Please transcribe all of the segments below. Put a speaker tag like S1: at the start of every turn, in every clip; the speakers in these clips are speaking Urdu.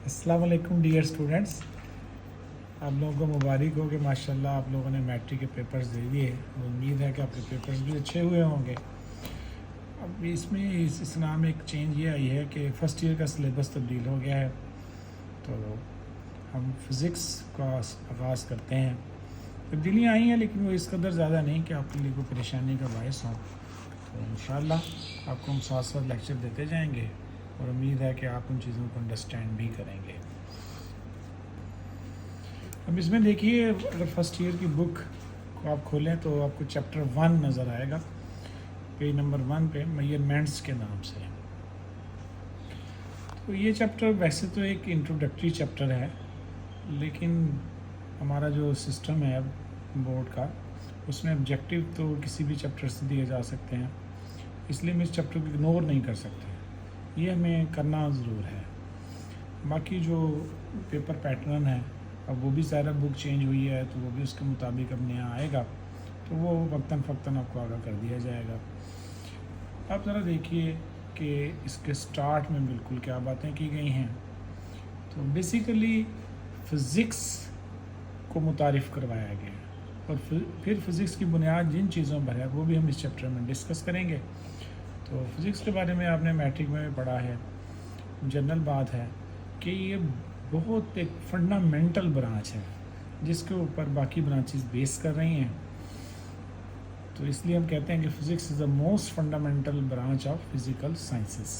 S1: السلام علیکم ڈیئر اسٹوڈنٹس، آپ لوگوں کو مبارک ہو کہ ماشاءاللہ آپ لوگوں نے میٹرک کے پیپرز دے دیے. امید ہے کہ آپ کے پیپرز بھی اچھے ہوئے ہوں گے. اب اس میں اس نام ایک چینج یہ آئی ہے کہ فرسٹ ایئر کا سلیبس تبدیل ہو گیا ہے، تو ہم فزکس کا آغاز کرتے ہیں. تبدیلیاں آئی ہیں لیکن وہ اس قدر زیادہ نہیں کہ آپ کے لیے کوئی پریشانی کا باعث ہوں. تو انشاءاللہ آپ کو ہم ساتھ ساتھ لیکچر دیتے جائیں گے اور امید ہے کہ آپ ان چیزوں کو انڈرسٹینڈ بھی کریں گے. اب اس میں دیکھیے، اگر فرسٹ ایئر کی بک کو آپ کھولیں تو آپ کو چیپٹر 1 نظر آئے گا، پیج نمبر 1 پہ میجرمنٹس کے نام سے. تو یہ چیپٹر ویسے تو ایک انٹروڈکٹری چیپٹر ہے، لیکن ہمارا جو سسٹم ہے بورڈ کا، اس میں آبجیکٹیو تو کسی بھی چیپٹر سے دیے جا سکتے ہیں، اس لیے ہم اس چیپٹر کو اگنور نہیں کر سکتے. یہ ہمیں کرنا ضرور ہے. باقی جو پیپر پیٹرن ہے، اب وہ بھی ظاہر بک چینج ہوئی ہے تو وہ بھی اس کے مطابق اب نیا آئے گا، تو وہ وقتاً فوقتاً آپ کو آگاہ کر دیا جائے گا. آپ ذرا دیکھیے کہ اس کے سٹارٹ میں بالکل کیا باتیں کی گئی ہیں. تو بیسیکلی فزکس کو متعارف کروایا گیا ہے، اور پھر فزکس کی بنیاد جن چیزوں پر ہے وہ بھی ہم اس چیپٹر میں ڈسکس کریں گے. تو فزکس کے بارے میں آپ نے میٹرک میں بھی پڑھا ہے. جنرل بات ہے کہ یہ بہت ایک فنڈامنٹل برانچ ہے جس کے اوپر باقی برانچز بیس کر رہی ہیں. تو اس لیے ہم کہتے ہیں کہ physics is the most fundamental branch of physical sciences.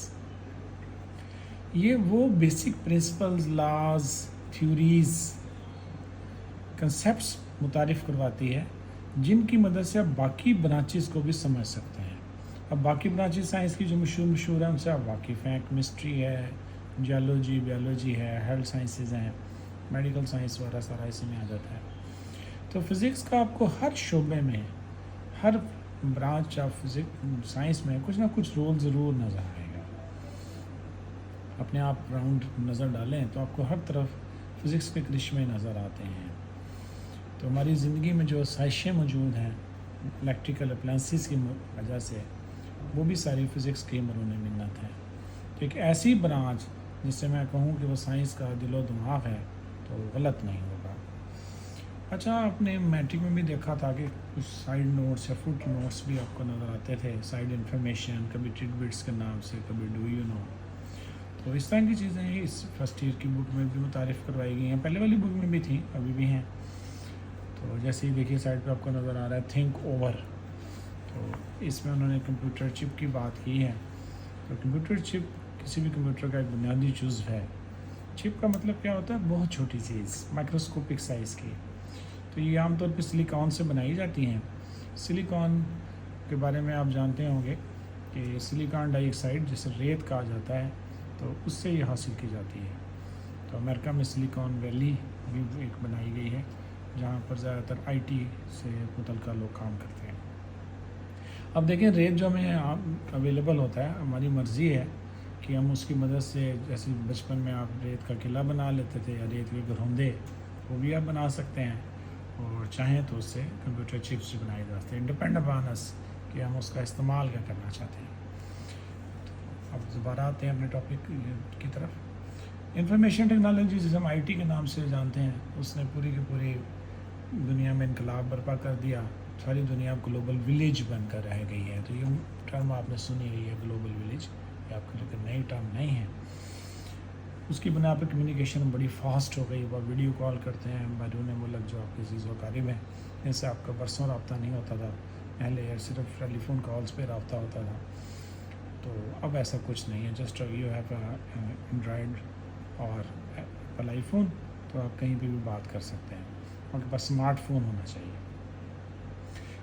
S1: یہ وہ basic principles, laws, theories, concepts متعارف کرواتی ہے جن کی مدد سے آپ باقی برانچز کو بھی سمجھ سکتے ہیں. اب باقی برانچز سائنس کی جو مشہور ہیں ان سے آپ واقف ہیں. کیمسٹری ہے، جیولوجی، بیولوجی ہے، ہیلتھ سائنسز ہیں، میڈیکل سائنس وغیرہ سارا اسی میں آ جاتا ہے. تو فزکس کا آپ کو ہر شعبے میں، ہر برانچ آف سائنس میں کچھ نہ کچھ رول ضرور نظر آئے گا. اپنے آپ راؤنڈ نظر ڈالیں تو آپ کو ہر طرف فزکس کے کرشمے نظر آتے ہیں. تو ہماری زندگی میں جو سائشیں موجود ہیں الیکٹریکل اپلائنسز کی وجہ سے، وہ بھی ساری فزکس کی مرہون منت ہیں. تو ایک ایسی برانچ جس سے میں کہوں کہ وہ سائنس کا دل و دماغ ہے تو غلط نہیں ہوگا. اچھا، آپ نے میٹرک میں بھی دیکھا تھا کہ کچھ سائیڈ نوٹس یا فٹ نوٹس بھی آپ کو نظر آتے تھے، سائیڈ انفارمیشن، کبھی ٹِڈ بٹس کے نام سے، کبھی ڈو یو نو. تو اس طرح کی چیزیں اس فرسٹ ایئر کی بک میں بھی متعارف کروائی گئی ہیں. پہلے والی بک میں بھی تھیں، ابھی بھی ہیں. تو جیسے ہی دیکھیے سائڈ پہ آپ کو نظر آ رہا ہے تھنک اوور. تو اس میں انہوں نے کمپیوٹر چپ کی بات کی ہے. تو کمپیوٹر چپ کسی بھی کمپیوٹر کا ایک بنیادی جزو ہے. چپ کا مطلب کیا ہوتا ہے؟ بہت چھوٹی چیز، مائکروسکوپک سائز کی. تو یہ عام طور پہ سلیکان سے بنائی جاتی ہیں. سلیکان کے بارے میں آپ جانتے ہوں گے کہ سلیکان ڈائی آکسائڈ جسے ریت کہا جاتا ہے، تو اس سے یہ حاصل کی جاتی ہے. تو امریکہ میں سلیکان ویلی بھی ایک بنائی گئی ہے جہاں پر زیادہ تر آئی ٹی سے متعلقہ لوگ کام کرتے ہیں. اب دیکھیں، ریت جو ہمیں اویلیبل ہوتا ہے، ہماری مرضی ہے کہ ہم اس کی مدد سے، جیسے بچپن میں آپ ریت کا قلعہ بنا لیتے تھے یا ریت کے گھروندے، وہ بھی آپ بنا سکتے ہیں، اور چاہیں تو اس سے کمپیوٹر چپس بنائے جا سکتے ہیں. ڈپینڈ اپان اس کہ ہم اس کا استعمال کیا کرنا چاہتے ہیں. اب دوبارہ آتے ہیں اپنے ٹاپک کی طرف. انفارمیشن ٹیکنالوجی جسے ہم آئی ٹی کے نام سے جانتے ہیں، اس نے پوری کی پوری دنیا میں انقلاب برپا کر دیا. ساری دنیا گلوبل ولیج بن کر رہ گئی ہے. تو یہ ٹرم آپ نے سنی گئی ہے، گلوبل ولیج. یہ آپ کے لیے نئی ٹرم نہیں ہے. اس کی بنا پہ کمیونیکیشن بڑی فاسٹ ہو گئی. وہ ویڈیو کال کرتے ہیں بیرون ملک جو آپ کے عزیز و اقارب ہیں، جن سے آپ کا برسوں رابطہ نہیں ہوتا تھا. پہلے صرف ٹیلی فون کالز پہ رابطہ ہوتا تھا. تو اب ایسا کچھ نہیں ہے. جسٹ یو ہیو اینڈرائڈ اور ایپل آئی فون، تو آپ کہیں پہ بھی بات کر سکتے ہیں. آپ کے پاس اسمارٹ فون ہونا چاہیے.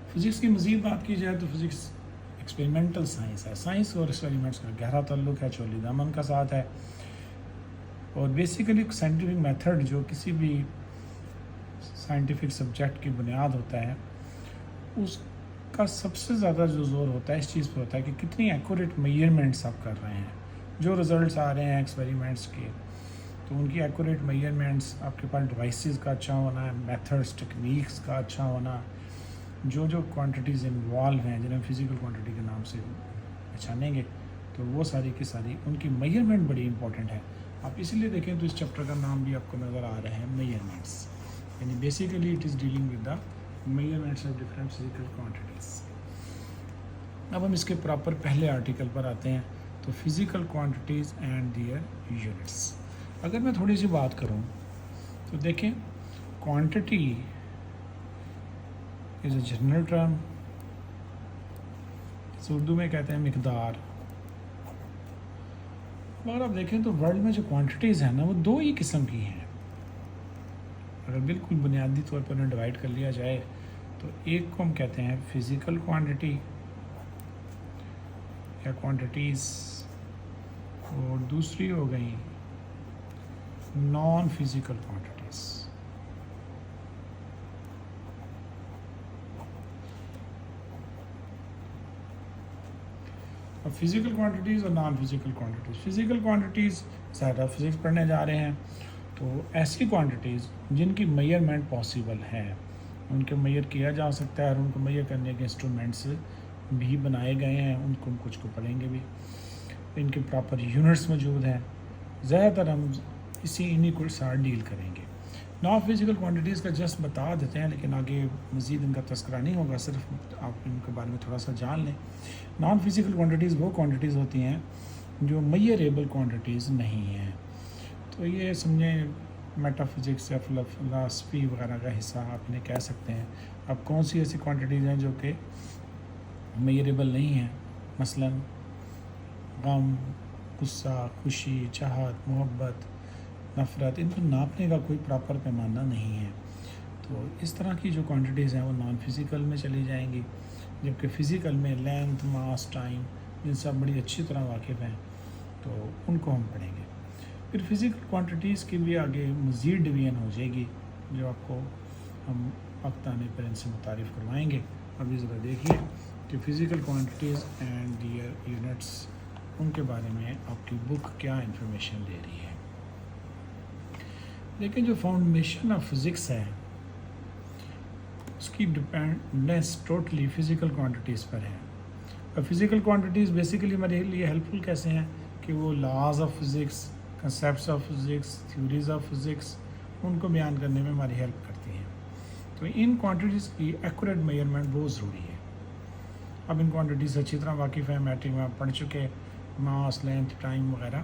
S1: فزکس کی مزید بات کی جائے تو فزکس ایکسپیریمنٹل سائنس ہے. سائنس اور ایکسپیریمنٹس کا گہرا تعلق ہے، چولی دامن کا ساتھ ہے. اور بیسیکلی سائنٹیفک میتھڈ جو کسی بھی سائنٹیفک سبجیکٹ کی بنیاد ہوتا ہے، اس کا سب سے زیادہ جو زور ہوتا ہے اس چیز پہ ہوتا ہے کہ کتنی ایکوریٹ میئرمنٹس آپ کر رہے ہیں. جو رزلٹس آ رہے ہیں ایکسپیریمنٹس کے، تو ان کی ایکوریٹ میئرمنٹس، آپ کے پاس ڈیوائسز کا اچھا ہونا ہے، میتھڈس، ٹیکنیکس کا اچھا ہونا، جو کوانٹٹیز انوالو ہیں جنہیں فزیکل کوانٹٹی کے نام سے پہچانیں گے، تو وہ ساری کی ساری ان کی میئرمنٹ بڑی امپورٹنٹ ہے. آپ اسی لیے دیکھیں تو اس چیپٹر کا نام بھی آپ کو نظر آ رہا ہے میجرمنٹس، یعنی basically it is dealing with the measurements of different physical quantities. اب ہم اس کے پراپر پہلے آرٹیکل پر آتے ہیں، تو physical quantities and their units. اگر میں تھوڑی سی بات کروں تو دیکھیں quantity is a general term, Urdu میں کہتے ہیں مقدار۔ اگر آپ دیکھیں تو ورلڈ میں جو کوانٹٹیز ہیں نا وہ دو ہی قسم کی ہیں، اگر بالکل بنیادی طور پر انہیں ڈیوائڈ کر لیا جائے تو ایک کو ہم کہتے ہیں فزیکل کوانٹٹی یا کوانٹٹیز، اور دوسری ہو گئی نان فزیکل کوانٹٹیز۔ اب فزیکل کوانٹٹیز اور non physical quantities, physical quantities زیادہ فزکس پڑھنے جا رہے ہیں، تو ایسی کوانٹٹیز جن کی میئرمنٹ پاسبل ہے، ان کے میئر کیا جا سکتا ہے اور ان کو میئر کرنے کے انسٹرومنٹس بھی بنائے گئے ہیں، ان کو ہم کچھ کو پڑھیں گے بھی، ان کے پراپر یونٹس موجود ہیں، زیادہ تر ہم انہی کو ساتھ ڈیل کریں گے۔ نان فزیکل کوانٹٹیز کا جسٹ بتا دیتے ہیں، لیکن آگے مزید ان کا تذکرہ نہیں ہوگا، صرف آپ ان کے بارے میں تھوڑا سا جان لیں۔ نان فزیکل کوانٹٹیز وہ کوانٹٹیز ہوتی ہیں جو میئریبل کوانٹٹیز نہیں ہیں، تو یہ سمجھیں میٹا فزکس یا فلاسفی وغیرہ کا حصہ آپ انہیں کہہ سکتے ہیں۔ اب کون سی ایسی کوانٹٹیز ہیں جو کہ میئریبل نہیں ہیں؟ مثلا غم، غصہ، خوشی، چاہت، محبت، نفرت، ان کو ناپنے کا کوئی پراپر پیمانہ نہیں ہے، تو اس طرح کی جو کوانٹٹیز ہیں وہ نان فزیکل میں چلی جائیں گی، جبکہ فزیکل میں لینتھ، ماس، ٹائم، ان سب بڑی اچھی طرح واقف ہیں، تو ان کو ہم پڑھیں گے۔ پھر فزیکل کوانٹٹیز کی بھی آگے مزید ڈویژن ہو جائے گی، جو آپ کو ہم وقت آنے پر ان سے متعارف کروائیں گے۔ ابھی ذرا دیکھیے کہ physical quantities and their units, ان کے بارے میں آپ کی بک کیا انفارمیشن دے رہی ہے۔ لیکن جو فاؤنڈیشن آف فزکس ہے اس کی ڈپینڈنس ٹوٹلی فزیکل کوانٹٹیز پر ہے، اور فزیکل کوانٹٹیز بیسیکلی ہمارے لیے ہیلپ فل کیسے ہیں کہ وہ laws of physics, concepts of physics, theories of physics, ان کو بیان کرنے میں ہماری ہیلپ کرتی ہیں، تو ان کوانٹٹیز کی ایکوریٹ میئرمنٹ بہت ضروری ہے۔ اب ان کوانٹٹیز سے اچھی طرح واقف ہیں، میٹرک میں آپ پڑھ چکے، ماس، لینتھ، ٹائم وغیرہ،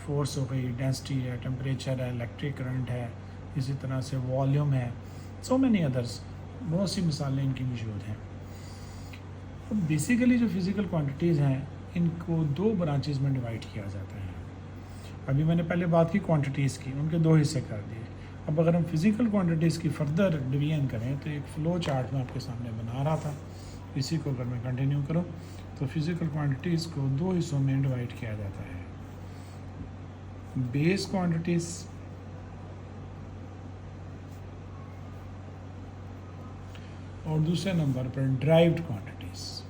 S1: فورس ہو گئی، ڈینسٹی ہے، ٹیمپریچر ہے، الیکٹرک کرنٹ ہے، اسی طرح سے والیوم ہے، سو مینی ادرس، بہت سی مثالیں ان کی موجود ہیں۔ اب بیسیکلی جو فزیکل کوانٹٹیز ہیں ان کو دو برانچز میں ڈیوائڈ کیا جاتا ہے۔ ابھی میں نے پہلے بات کی کوانٹٹیز کی، ان کے دو حصے کر دیے۔ اب اگر ہم فزیکل کوانٹٹیز کی فردر ڈویژن کریں تو ایک فلو چارٹ میں آپ کے سامنے بنا رہا تھا، اسی کو اگر میں کنٹینیو کروں تو فزیکل کوانٹٹیز کو دو حصوں میں ڈیوائڈ کیا جاتا ہے، بیس کوانٹٹیز اور دوسرے نمبر پر ڈرائیوڈ کوانٹٹیز۔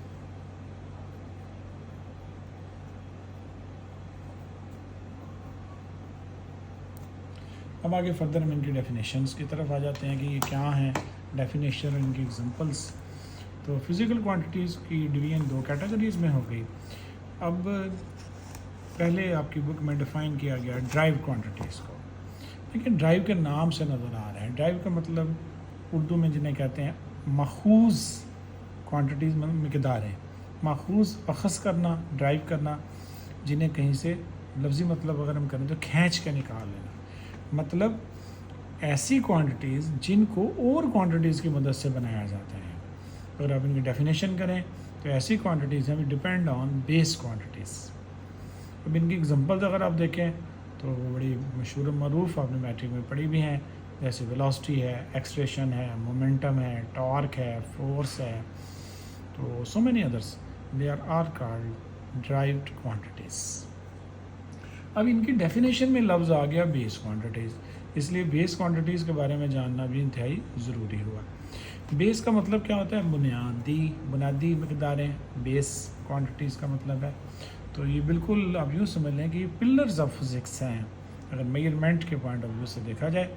S1: اب آگے فردر ہم ان کی ڈیفینیشنز کی طرف آ جاتے ہیں کہ یہ کیا ہیں، ڈیفینیشن اور ان کی ایگزامپلس۔ تو فزیکل کوانٹٹیز کی ڈویژن دو کیٹیگریز میں ہو گئی۔ اب پہلے آپ کی بک میں ڈیفائن کیا گیا ڈرائیو کوانٹٹیز کو، لیکن ڈرائیو کے نام سے نظر آ رہا ہے، ڈرائیو کا مطلب اردو میں جنہیں کہتے ہیں ماخوذ کوانٹٹیز، مقدار ہے، ماخوذ اخذ کرنا، ڈرائیو کرنا، جنہیں کہیں سے لفظی مطلب اگر ہم کریں تو کھینچ کے نکال لینا، مطلب ایسی کوانٹٹیز جن کو اور کوانٹٹیز کی مدد سے بنایا جاتا ہے۔ اگر آپ ان کی ڈیفینیشن کریں تو ایسی کوانٹٹیز ہیں ڈپینڈ آن بیس کوانٹٹیز۔ اب ان کی ایگزامپلز اگر آپ دیکھیں تو وہ بڑی مشہور و معروف آپ نے میٹرک میں پڑھی بھی ہیں، جیسے ویلوسٹی ہے، ایکسلیریشن ہے، مومنٹم ہے، ٹارک ہے، فورس ہے، تو so many others, they are called derived quantities. اب ان کی ڈیفینیشن میں لفظ آ گیا بیس کوانٹٹیز، اس لیے بیس کوانٹٹیز کے بارے میں جاننا بھی انتہائی ضروری ہوا۔ بیس کا مطلب کیا ہوتا ہے؟ بنیادی مقداریں، بیس کوانٹٹیز کا مطلب ہے، تو یہ بالکل آپ یوں سمجھ لیں کہ یہ پلرز آف فزکس ہیں، اگر میئرمنٹ کے پوائنٹ آف ویو سے دیکھا جائے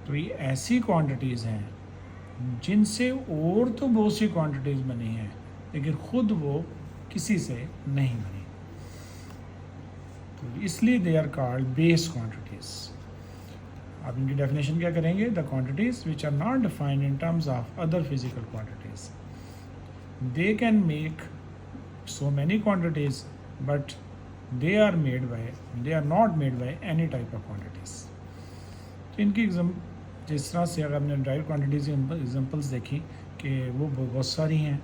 S1: تو یہ ایسی کوانٹٹیز ہیں جن سے اور تو بہت سی کوانٹٹیز بنی ہیں لیکن خود وہ کسی سے نہیں بنی۔ تو اس لیے they are called base quantities. آپ ان کی ڈیفینیشن کیا کریں گے؟ The quantities which are not defined in terms of other physical quantities. They can make so many quantities but they are not made by any type of quantities. تو ان کی جس طرح سے اگر ہم نے ڈرائیو کوانٹیٹیز کی ایگزامپلس دیکھی کہ وہ بہت ساری ہیں،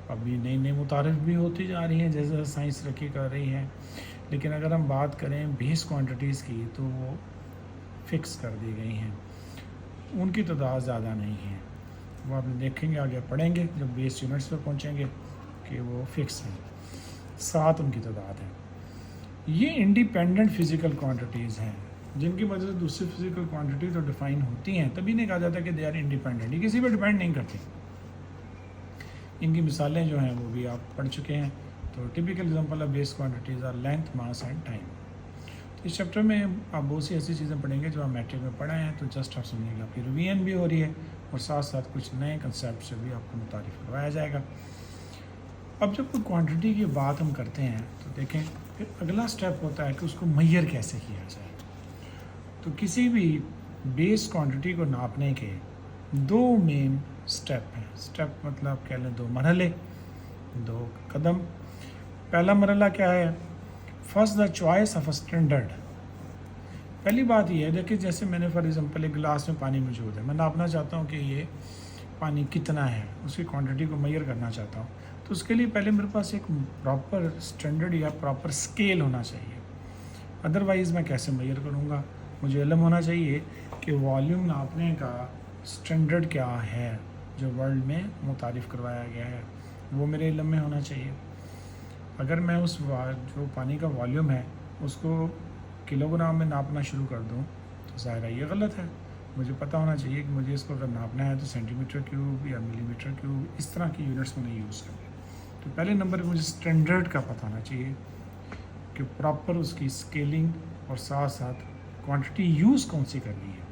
S1: ابھی نئی نئی متعارف بھی ہوتی جا رہی ہیں جیسے سائنس ترقی کر رہی ہے، لیکن اگر ہم بات کریں بیس کوانٹیٹیز کی تو وہ فکس کر دی گئی ہیں، ان کی تعداد زیادہ نہیں ہے. وہ آپ دیکھیں گے آگے پڑھیں گے جب بیس یونٹس پہ پہنچیں گے کہ وہ فکس ہیں، 7 ان کی تعداد ہے. یہ انڈیپینڈنٹ فزیکل کوانٹیٹیز ہیں جن کی وجہ سے دوسری فزیکل کوانٹیٹیز تو ڈیفائن ہوتی ہیں، تبھی نہیں کہا جاتا کہ دے آر انڈیپینڈنٹ. یہ کسی پہ ڈیپینڈ نہیں کرتی. ان کی مثالیں جو ہیں وہ بھی آپ پڑھ چکے ہیں. تو typical example of base quantities are length, mass and time. اس چیپٹر میں آپ بہت سی ایسی چیزیں پڑھیں گے جو آپ میٹرک میں پڑھا ہیں، تو جسٹ آپ سمجھیں گے. آپ کی ریویژن بھی ہو رہی ہے اور ساتھ ساتھ کچھ نئے کنسیپٹ سے بھی آپ کو متعارف کروایا جائے گا. اب جب کوئی کوانٹٹی کی بات ہم کرتے ہیں تو دیکھیں پھر اگلا سٹیپ ہوتا ہے کہ اس کو میئر کیسے کیا جائے. تو کسی بھی بیس کوانٹٹی کو ناپنے کے 2 مین سٹیپ ہیں. سٹیپ مطلب کہہ لیں 2 مرحلے، 2 قدم. پہلا مرحلہ کیا ہے؟ First the choice of a standard. پہلی بات یہ ہے دیکھیں جیسے میں نے فار ایگزامپل ایک گلاس میں پانی موجود ہے، میں ناپنا چاہتا ہوں کہ یہ پانی کتنا ہے، اس کی کوانٹٹی کو میئر کرنا چاہتا ہوں. تو اس کے لیے پہلے میرے پاس ایک پراپر اسٹینڈرڈ یا پراپر اسکیل ہونا چاہیے. ادروائز میں کیسے میئر کروں گا؟ مجھے علم ہونا چاہیے کہ والیوم ناپنے کا اسٹینڈرڈ کیا ہے جو ورلڈ میں متعارف کروایا گیا ہے، وہ میرے علم میں ہونا چاہیے. اگر میں اس جو پانی کا والیوم ہے اس کو کلو گرام میں ناپنا شروع کر دوں تو ظاہر ہے یہ غلط ہے. مجھے پتہ ہونا چاہیے کہ مجھے اس کو اگر ناپنا ہے تو سینٹی میٹر کیوب یا ملی میٹر کیوب اس طرح کی یونٹس میں نہیں یوز کریں. تو پہلے نمبر پہ مجھے اسٹینڈرڈ کا پتہ ہونا چاہیے کہ پراپر اس کی اسکیلنگ اور ساتھ ساتھ کوانٹٹی یوز کون سی کرنی ہے.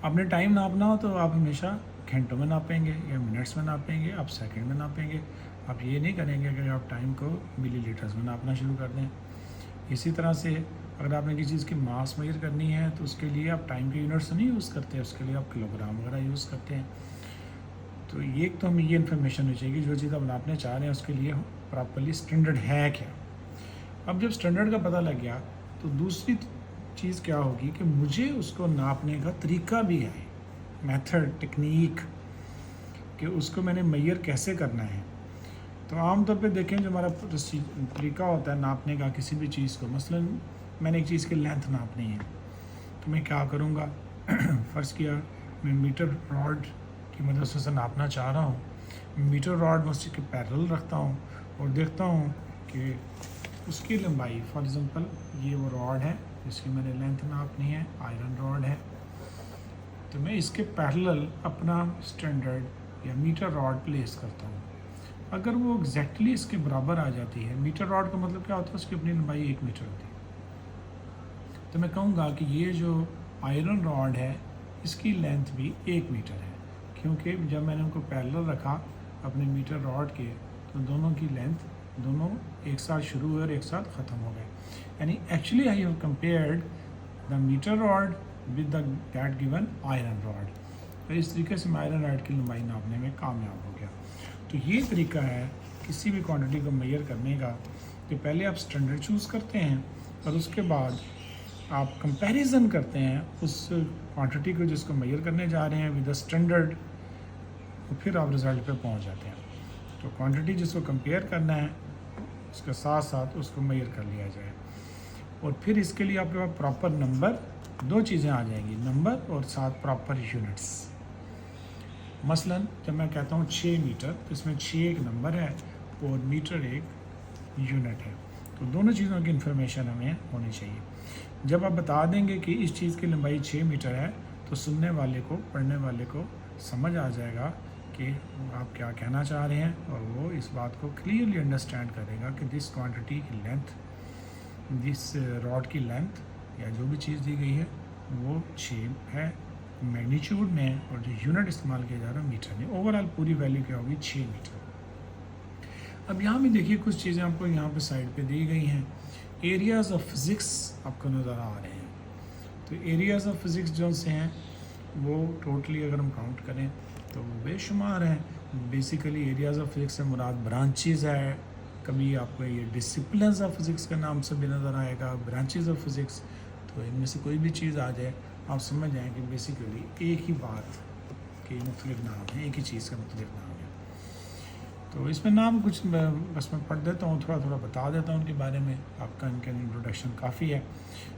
S1: آپ نے ٹائم ناپنا ہو تو آپ ہمیشہ گھنٹوں میں ناپیں گے یا منٹس میں ناپیں گے، آپ سیکنڈ میں ناپیں گے. آپ یہ نہیں کریں گے کہ آپ ٹائم کو ملی لیٹرز میں ناپنا شروع کر دیں. اسی طرح سے اگر آپ نے کسی چیز کی ماس میئر کرنی ہے تو اس کے لیے آپ ٹائم کے یونٹس نہیں یوز کرتے، اس کے لیے آپ کلو گرام وغیرہ یوز کرتے ہیں. تو ایک تو ہمیں یہ انفارمیشن ہونی چاہیے کہ جو چیز آپ ناپنے چاہ رہے ہیں اس کے لیے پراپرلی اسٹینڈرڈ ہے کیا. اب جب اسٹینڈرڈ کا پتہ لگ گیا تو دوسری چیز کیا ہوگی کہ مجھے اس کو ناپنے کا طریقہ بھی ہے، میتھڈ، ٹیکنیک، کہ اس کو میں نے میئر کیسے کرنا ہے. تو عام طور پہ دیکھیں جو ہمارا طریقہ ہوتا ہے ناپنے کا کسی بھی چیز کو، مثلا میں نے ایک چیز کی لینتھ ناپنی ہے تو میں کیا کروں گا؟ فرض کیا میں میٹر راڈ کی مدد سے ناپنا چاہ رہا ہوں. میٹر راڈ میں اس کے پیرل رکھتا ہوں اور دیکھتا ہوں کہ اس کی لمبائی، فار ایگزامپل یہ وہ راڈ ہے جس کی میں نے لینتھ ناپنی ہے، آئرن راڈ ہے. تو میں اس کے پیرل اپنا اسٹینڈرڈ یا میٹر راڈ پلیس کرتا ہوں. اگر وہ ایگزیکٹلی اس کے برابر آ جاتی ہے، میٹر راڈ کا مطلب کیا ہوتا ہے؟ اس کی اپنی لمبائی 1 میٹر ہوتی ہے. تو میں کہوں گا کہ یہ جو آئرن راڈ ہے اس کی لینتھ بھی 1 میٹر ہے، کیونکہ جب میں نے ان کو پیرلل رکھا اپنے میٹر راڈ کے تو دونوں کی لینتھ دونوں ایک ساتھ شروع ہوئے اور ایک ساتھ ختم ہو گئے. یعنی actually I have compared the matter rod with the that given iron rod. تو اس طریقے سے میں آئرن راڈ کی لمبائی ناپنے میں کامیاب ہو گیا. تو یہ طریقہ ہے کسی بھی کوانٹٹی کو میئر کرنے کا کہ پہلے آپ اسٹینڈرڈ چوز کرتے ہیں اور اس کے بعد آپ کمپیریزن کرتے ہیں اس کوانٹٹی کو جس کو میئر کرنے جا رہے ہیں ود دا اسٹینڈرڈ، تو پھر آپ رزلٹ پہ پہنچ جاتے ہیں. تو کوانٹٹی جس کو کمپیئر کرنا ہے اس کے ساتھ ساتھ اس کو میئر کر لیا جائے، اور پھر اس کے لیے آپ کے پاس پراپر نمبر، 2 چیزیں آ جائیں گی، نمبر اور ساتھ پراپر یونٹس. مثلا جب میں کہتا ہوں 6 میٹر تو اس میں 6 ایک نمبر ہے اور میٹر ایک یونٹ ہے. تو دونوں چیزوں کی انفارمیشن ہمیں ہونی چاہیے. جب آپ بتا دیں گے کہ اس چیز کی لمبائی 6 میٹر ہے تو سننے والے کو، پڑھنے والے کو سمجھ آ جائے گا کہ آپ کیا کہنا چاہ رہے ہیں، اور وہ اس بات کو کلیئرلی انڈرسٹینڈ کرے گا کہ دس کوانٹٹی کی لینتھ، دس راڈ کی لینتھ یا جو بھی چیز دی گئی ہے وہ 6 ہے میگنیچیوڈ میں، اور جو یونٹ استعمال کیا جا رہا ہے میٹر میں. اوور آل پوری ویلیو کیا ہوگی؟ 6 میٹر. اب یہاں بھی دیکھیے کچھ چیزیں آپ کو یہاں پہ سائڈ پہ دی گئی ہیں. ایریاز آف فزکس آپ کو نظر آ رہے ہیں. تو ایریاز آف فزکس جو سے ہیں وہ ٹوٹلی اگر ہم کاؤنٹ کریں تو بے شمار ہیں. بیسیکلی ایریاز آف فزکس سے مراد برانچیز ہے. کبھی آپ کو یہ ڈسپلنز آف فزکس کا نام سے بھی نظر آئے گا, برانچیز آف فزکس. تو ان میں سے کوئی بھی چیز آ جائے آپ سمجھ جائیں کہ بیسیکلی ایک ہی بات کے مختلف نام ہیں, ایک ہی چیز کا مختلف نام ہے. تو اس میں نام کچھ بس میں پڑھ دیتا ہوں, تھوڑا تھوڑا بتا دیتا ہوں ان کے بارے میں, آپ کا ان کا انٹروڈکشن کافی ہے.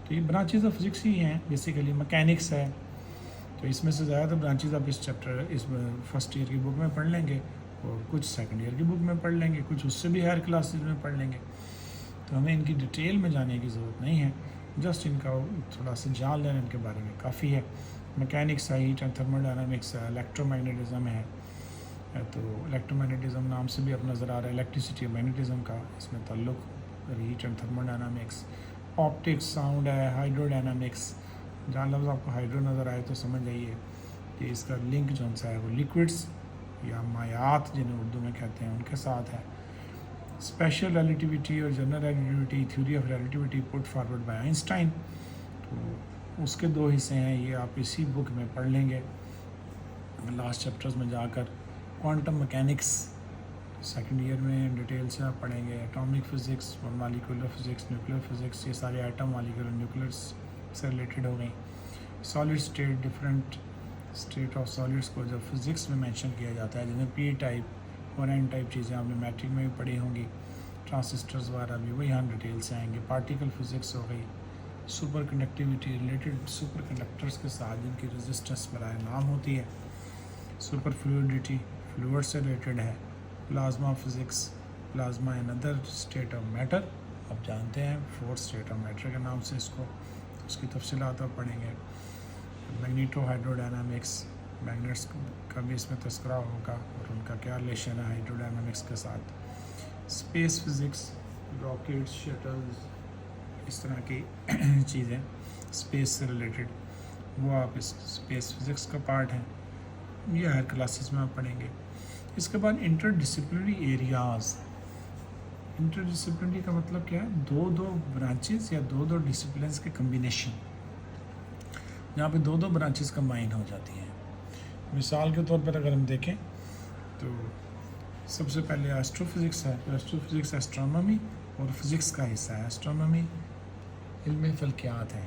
S1: تو یہ برانچیز آف فزکس ہی ہیں. بیسیکلی میکینکس ہے, تو اس میں سے زیادہ تر برانچیز آپ اس چیپٹر اس فرسٹ ایئر کی بک میں پڑھ لیں گے, اور کچھ سیکنڈ ایئر کی بک میں پڑھ لیں گے, کچھ اس سے بھی ہائر کلاسز میں پڑھ لیں گے. تو ہمیں ان کی ڈیٹیل میں جانے کی ضرورت نہیں ہے, جسٹ ان کا تھوڑا سا جان لینا ان کے بارے میں کافی ہے. میکینکس ہے, ہیٹ اینڈ تھرمل ڈائنامکس ہے, الیکٹرو میگنیٹزم ہے. تو الیکٹرو میگنیٹزم نام سے بھی اب نظر آ رہا ہے الیکٹریسٹی اور میگنیٹزم کا اس میں تعلق. Heat and thermal dynamics, optics, sound ہے, ہائیڈرو ڈائنامکس. جہاں لفظ آپ کو ہائیڈرو نظر آئے تو سمجھ جائیے کہ اس کا لنک جو سا ہے وہ لیکوڈس یا مایعات جنہیں اردو میں کہتے ہیں ان کے ساتھ ہے. اسپیشل ریلیٹیوٹی اور general relativity, theory of relativity put forward by Einstein. تو اس کے 2 حصے ہیں, یہ آپ اسی بک میں پڑھ لیں گے لاسٹ چیپٹرز میں جا کر. کوانٹم میکینکس سیکنڈ ایئر میں ڈیٹیل سے آپ پڑھیں گے. Atomic physics, molecular physics, nuclear physics, یہ سارے ایٹم, مالیکولر, نیوکلیر سے ریلیٹڈ ہو گئیں. Solid state, different state of solids کو جب فزکس میں مینشن کیا جاتا ہے, جنہیں پی ٹائپ اور این ٹائپ چیزیں آپ نے میٹرک میں بھی پڑھی ہوں گی, ٹرانسسٹرز وغیرہ بھی, وہ یہاں ڈیٹیل سے آئیں گے. پارٹیکل فزکس ہو گئی. Superconductivity, related superconductors کے ساتھ جن کی رزسٹنس برائے نام ہوتی ہے. سپر فلوئڈٹی, فلوئڈ سے ریلیٹڈ ہے. Plasma physics, plasma an other state of matter, آپ جانتے ہیں 4 اسٹیٹ آف میٹر کے نام سے اس کو, اس کی تفصیلات آپ پڑھیں گے. میگنیٹو ہائیڈرو ڈائنامکس, میگنیٹس کا بھی اس میں تذکرہ ہوگا اور ان کا کیا ریلیشن ہے ہائیڈرو ڈائنامکس کے ساتھ. اسپیس فزکس, راکٹس, شٹلز, اس طرح کی چیزیں اسپیس سے ریلیٹڈ, وہ آپ اس اسپیس فزکس کا پارٹ ہیں, یہ ہائر کلاسز میں آپ پڑھیں گے. اس کے بعد interdisciplinary areas. Interdisciplinary کا مطلب کیا ہے؟ 2 برانچز یا 2 ڈسپلنس کے کمبینیشن, جہاں پہ 2 برانچز کمبائن ہو جاتی ہیں. مثال کے طور پر اگر ہم دیکھیں تو سب سے پہلے ایسٹرو فزکس ہے. ایسٹرو فزکس ایسٹرونومی اور فزکس کا حصہ ہے. ایسٹرونومی علم فلکیات ہے,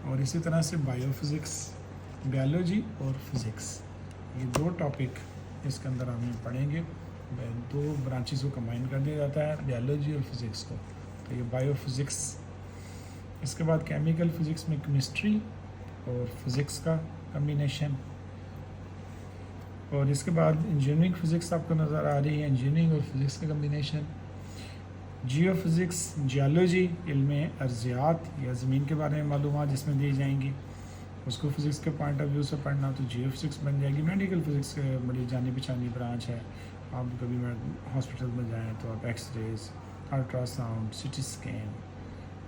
S1: اور اسی طرح سے بائیو فزکس, بیالوجی اور فزکس, یہ 2 ٹاپک اس کے اندر ہم پڑھیں گے. 2 برانچز کو کمبائن کر دیا جاتا ہے, بیالوجی اور فزکس کو, تو یہ بائیو فزکس. اس کے بعد کیمیکل فزکس میں کیمسٹری اور فزکس کا کمبینیشن, اور اس کے بعد انجینئرنگ فزکس آپ کو نظر آ رہی ہے, انجینئرنگ اور فزکس کا کمبینیشن. جیو فزکس, جیولوجی, علم ارضیات یا زمین کے بارے میں معلومات جس میں دی جائیں گی, اس کو فزکس کے پوائنٹ آف ویو سے پڑھنا تو جیو فزکس بن جائے گی. میڈیکل فزکس کے بڑی جانی پہچانی برانچ ہے. آپ کبھی ہاسپٹل میں جائیں تو آپ X rays, ultrasound, C T scan,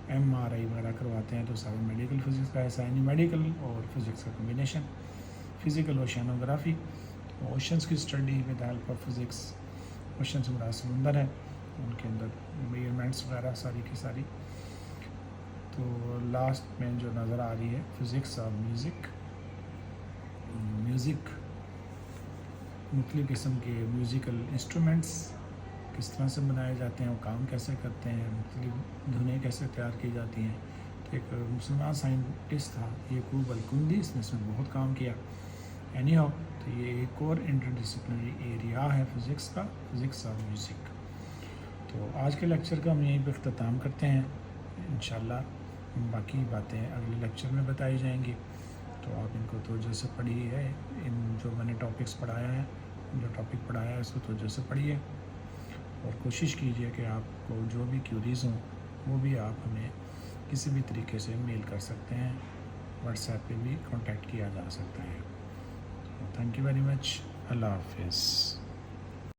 S1: M R I وغیرہ کرواتے ہیں, تو سارے میڈیکل فزکس کا ایسا ہے نہیں. میڈیکل اور فزکس کا کمبینیشن. فزیکل اوشینوگرافی, اوشنس کی study with help of physics. Ocean سے مراد سمندر ہے, ان کے اندر میئرمنٹس وغیرہ ساری کی ساری. تو لاسٹ میں جو نظر آ رہی ہے فزکس اور میوزک. میوزک مختلف قسم کے میوزیکل انسٹرومنٹس کس طرح سے بنائے جاتے ہیں, وہ کام کیسے کرتے ہیں, مختلف دھنیں کیسے تیار کی جاتی ہیں. ایک مسلمان سائنٹسٹ تھا یعقوب الکندی, اس نے اس میں بہت کام کیا. اینی ہاؤ, تو یہ ایک اور انٹر ڈسپلنری ایریا ہے فزکس کا, فزکس اور میوزک. تو آج کے لیکچر کا ہم یہیں پہ اختتام کرتے ہیں. انشاءاللہ باقی باتیں اگلے لیکچر میں بتائی جائیں گی, تو آپ ان کو توجہ سے پڑھیے. ان جو میں نے ٹاپکس پڑھایا ہے, جو ٹاپک پڑھایا ہے اس کو توجہ سے پڑھیے, اور کوشش کیجیے کہ آپ کو جو بھی کیوریز ہوں وہ بھی آپ ہمیں کسی بھی طریقے سے میل کر سکتے ہیں. واٹس ایپ پہ بھی کانٹیکٹ کیا جا سکتا ہے. Thank you very much. اللہ حافظ.